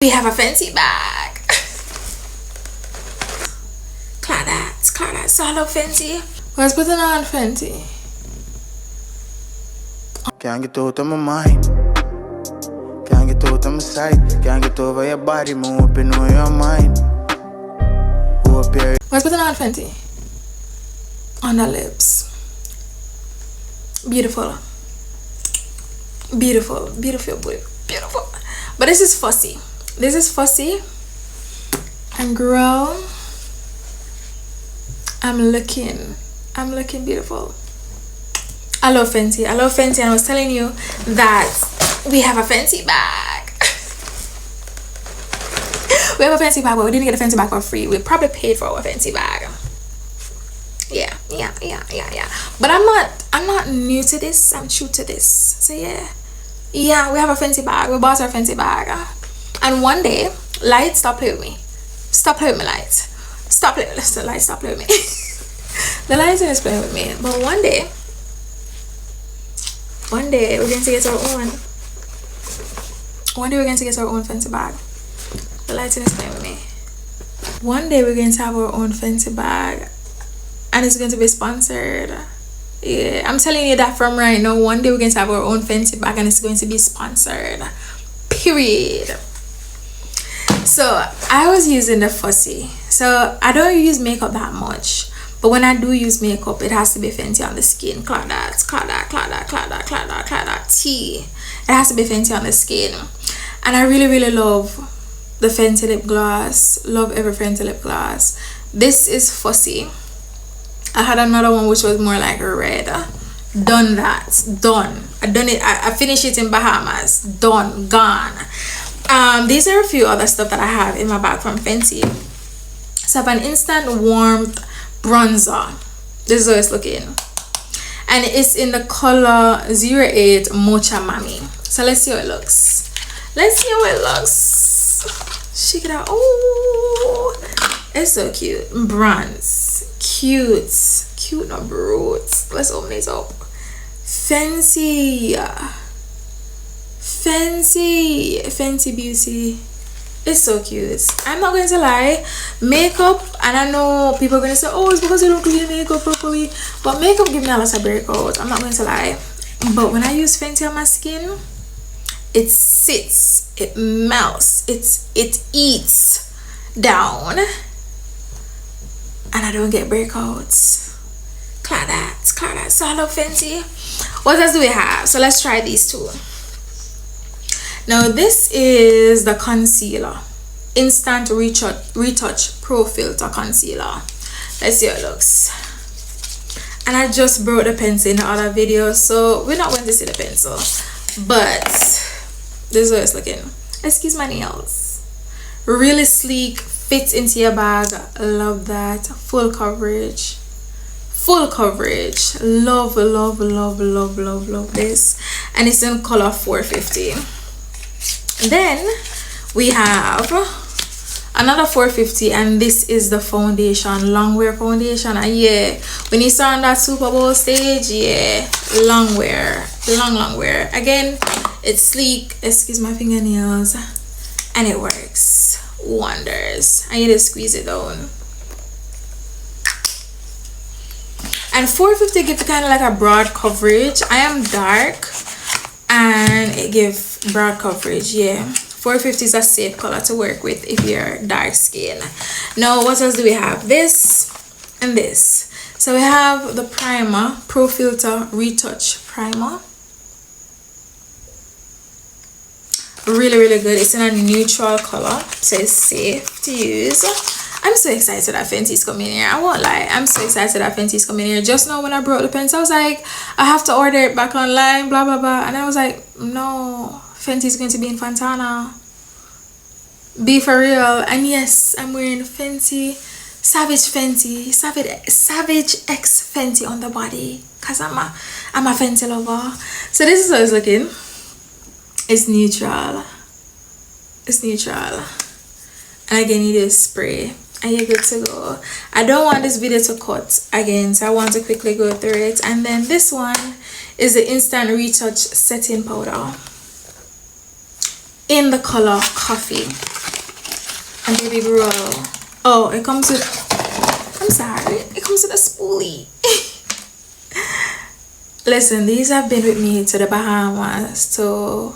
We have a Fenty bag. Claudette, so hello Fenty. What's putting on Fenty? Can't get out of my mind. Can't get out of my sight. Can't get over your body, move up in your mind. What's putting on Fenty? On the lips. Beautiful. Beautiful. But this is fussy. And girl, I'm looking beautiful. I love Fenty, and I was telling you that we have a Fenty bag. We have a Fenty bag, but we didn't get a Fenty bag for free. We probably paid for our Fenty bag. Yeah. But I'm not new to this. I'm true to this. So yeah, we have a Fenty bag. We bought our Fenty bag, and one day, Light, stop playing with me. Stop playing with me, Light. Stop playing with me. Light, stop playing with me. The Light is playing with me. But one day we're going to get our own. One day we're going to get our own Fenty bag. The Light is playing with me. One day we're going to have our own Fenty bag, and it's going to be sponsored. Yeah, I'm telling you that from right now. One day we're going to have our own Fenty bag, and it's going to be sponsored. Period. So I was using the Fussy. So I don't use makeup that much, but when I do use makeup, it has to be Fenty on the skin. Claudette T. It has to be Fenty on the skin. And I really love the Fenty lip gloss. Love every Fenty lip gloss. This is Fussy. I had another one which was more like a red. Done. I done it. I finished it in Bahamas. Done. Gone. These are a few other stuff that I have in my bag from Fenty. So I have an instant warmth bronzer. This is how it's looking, and it's in the color 08 Mocha Mami. So let's see how it looks. Check it out. Oh, it's so cute. Bronze, cute number roots. Let's open it up. Fenty Beauty. It's so cute. I'm not going to lie, makeup, and I know people are going to say, oh, it's because you don't clean makeup properly, but makeup gives me a lot of breakouts. I'm not going to lie, but when I use Fenty on my skin, it sits, it melts, it eats down, and I don't get breakouts. Claudette. So I love Fenty. What else do we have? So let's try these two. Now this is the concealer, instant retouch pro filter concealer. Let's see how it looks. And I just brought the pencil in the other video, so we're not going to see the pencil, but this is how it's looking. Excuse my nails. Really sleek, fits into your bag. Love that. Full coverage. Love this, and it's in color 450. Then we have another 450, and this is the foundation, long wear foundation. And yeah, when you saw on that Super Bowl stage, yeah, long wear. Again, it's sleek, excuse my fingernails, and it works wonders. I need to squeeze it down. And 450 gives kind of like a broad coverage. I am dark, and it gives broad coverage. Yeah, 450 is a safe color to work with if you're dark skin. Now what else do we have? This and this. So we have the primer, Pro Filter Retouch Primer. Really good. It's in a neutral color, so it's safe to use. I'm so excited that Fenty's coming here. I won't lie, I'm so excited that Fenty's coming here. Just now when I brought the pencil, I was like, I have to order it back online, blah blah blah, and I was like, no, Fenty's going to be in Fontana. Be for real. And yes, I'm wearing Fenty, Savage X Fenty on the body, cause I'm a Fenty lover. So this is how it's looking. It's neutral, and again you need spray, and you're good to go. I don't want this video to cut again, so I want to quickly go through it. And then this one is the instant retouch setting powder. in the color coffee. And baby roll. Oh, it comes with, I'm sorry, it comes with a spoolie. Listen, these have been with me to the Bahamas, to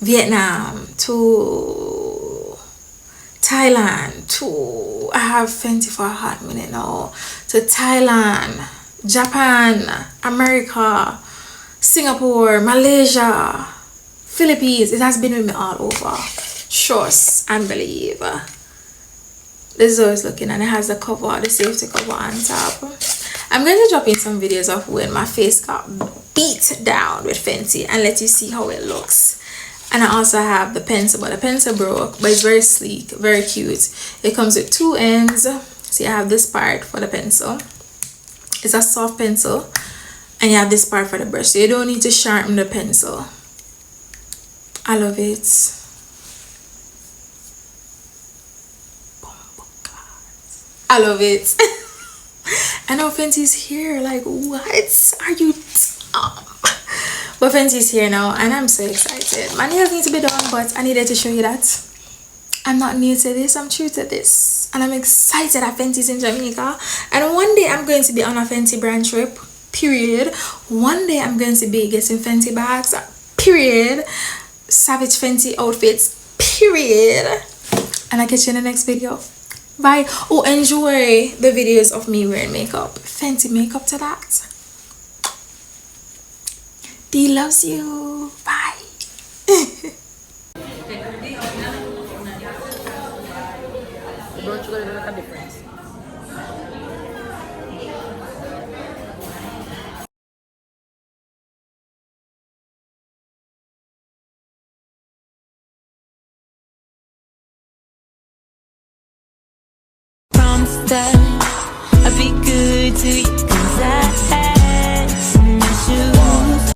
Vietnam, to Thailand, to, I have Fenty for a hot minute now, to Thailand, Japan, America, Singapore, Malaysia, Philippines. It has been with me all over. Trust and believe. This is how it's looking, and it has the cover, the safety cover on top. I'm going to drop in some videos of when my face got beat down with Fenty and let you see how it looks. And I also have the pencil, but the pencil broke, but it's very sleek, very cute. It comes with two ends. See, I have this part for the pencil. It's a soft pencil, and you have this part for the brush, so you don't need to sharpen the pencil. I love it. I love it. I know Fenty's here. Like, what are you? But Fenty's here now, and I'm so excited. My nails need to be done, but I needed to show you that I'm not new to this. I'm true to this, and I'm excited that Fenty's in Jamaica. And one day I'm going to be on a Fenty brand trip. Period. One day I'm going to be getting Fenty bags. Period. Savage Fenty outfits. Period. And I'll catch you in the next video. Bye. Oh, enjoy the videos of me wearing makeup. Fenty makeup to that. D loves you. Bye. Promise that I'll be good to you.